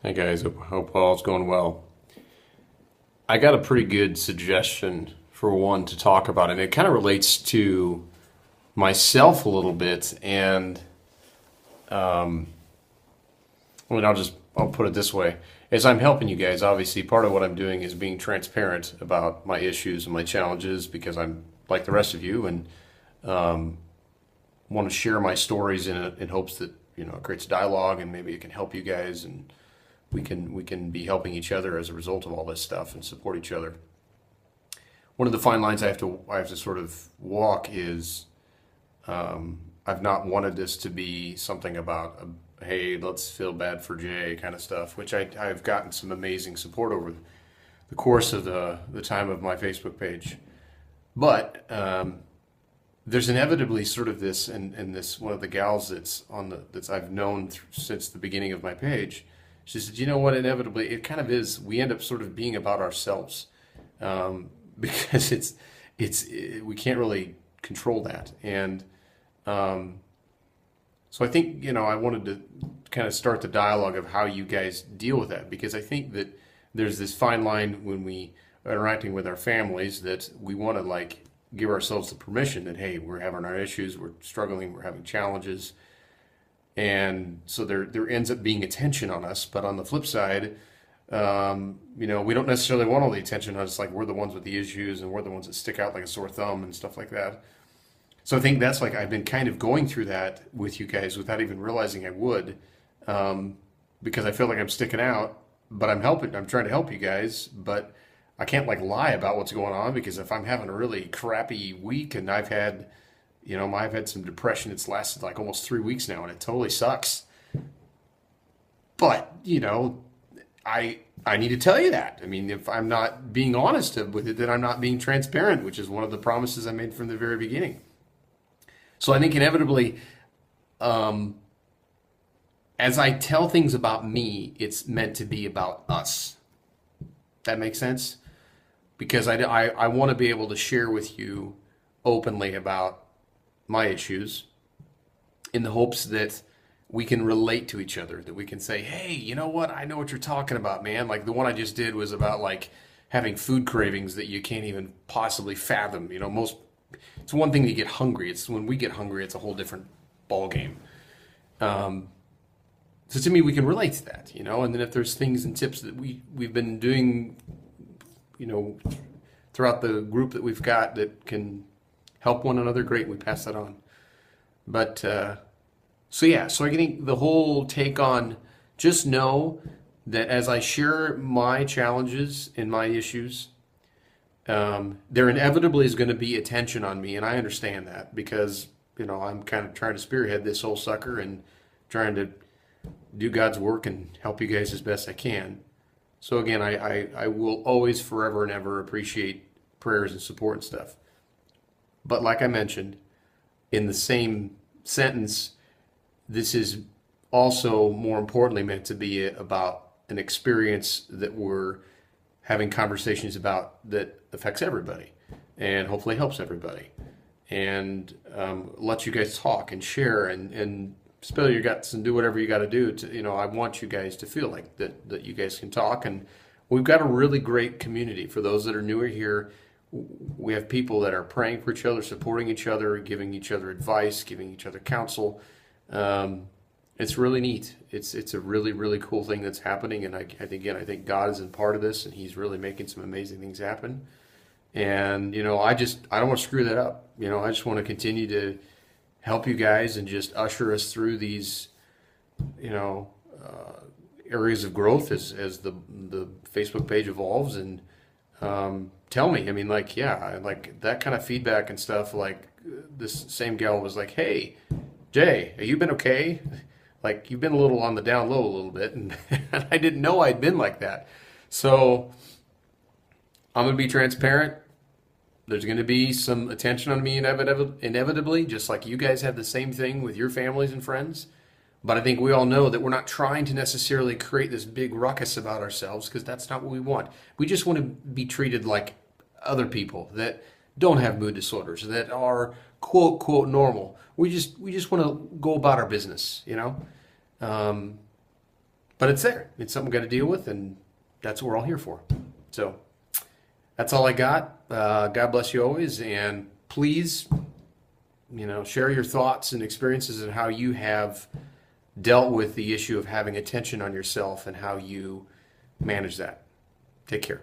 Hey guys, hope all's going well. I got a pretty good suggestion for one to talk about, and it kind of relates to myself a little bit. And I mean, I'll put it this way: as I'm helping you guys, obviously part of what I'm doing is being transparent about my issues and my challenges because I'm like the rest of you and want to share my stories in hopes that it creates dialogue and maybe it can help you guys and we can be helping each other as a result of all this stuff and support each other. One of the fine lines I have to sort of walk is I've not wanted this to be something about hey, let's feel bad for Jay kind of stuff, which I've gotten some amazing support over the course of the time of my Facebook page. But there's inevitably sort of this, and this one of the gals that's I've known since the beginning of my page. She said, you know what? Inevitably, it kind of is. We end up sort of being about ourselves because we can't really control that. And so I think I wanted to kind of start the dialogue of how you guys deal with that because I think that there's this fine line when we are interacting with our families that we want to like give ourselves the permission that hey, we're having our issues, we're struggling, we're having challenges. And so there ends up being attention on us, but on the flip side, we don't necessarily want all the attention on us. Like we're the ones with the issues, and we're the ones that stick out like a sore thumb and stuff like that. So I think that's like I've been kind of going through that with you guys without even realizing I would, because I feel like I'm sticking out, but I'm helping. I'm trying to help you guys, but I can't like lie about what's going on because if I'm having a really crappy week and I've had some depression. It's lasted like almost 3 weeks now, and it totally sucks. But I need to tell you that. I mean, if I'm not being honest with it, then I'm not being transparent, which is one of the promises I made from the very beginning. So I think inevitably, as I tell things about me, it's meant to be about us. That makes sense? Because I want to be able to share with you openly about my issues in the hopes that we can relate to each other, that we can say, hey, you know what? I know what you're talking about, man. Like the one I just did was about like having food cravings that you can't even possibly fathom. It's one thing to get hungry. It's when we get hungry, it's a whole different ball game. So to me, we can relate to that, and then if there's things and tips that we've been doing, throughout the group that we've got that can help one another, great, we pass that on. But so I think the whole take on just know that as I share my challenges and my issues, there inevitably is going to be attention on me, and I understand that because I'm kind of trying to spearhead this whole sucker and trying to do God's work and help you guys as best I can. So again, I will always, forever and ever appreciate prayers and support and stuff. But like I mentioned, in the same sentence, this is also more importantly meant to be about an experience that we're having conversations about that affects everybody and hopefully helps everybody and lets you guys talk and share and spill your guts and do whatever you got to do to, I want you guys to feel like that you guys can talk. And we've got a really great community. For those that are newer here, we have people that are praying for each other, supporting each other, giving each other advice, giving each other counsel. It's really neat. It's a really, really cool thing that's happening. And I think God is in part of this, and He's really making some amazing things happen. And, I don't want to screw that up. I just want to continue to help you guys and just usher us through these, areas of growth as the Facebook page evolves. And tell me, I mean, like, yeah, like that kind of feedback and stuff. Like this same gal was like, hey, Jay, have you been okay? Like you've been a little on the down low a little bit, and I didn't know I'd been like that. So I'm gonna be transparent. There's going to be some attention on me inevitably, just like you guys have the same thing with your families and friends. But I think we all know that we're not trying to necessarily create this big ruckus about ourselves because that's not what we want. We just want to be treated like other people that don't have mood disorders, that are quote, quote, normal. We just want to go about our business, but it's there. It's something we got to deal with, and that's what we're all here for. So that's all I got. God bless you always, and please, share your thoughts and experiences and how you have dealt with the issue of having attention on yourself and how you manage that. Take care.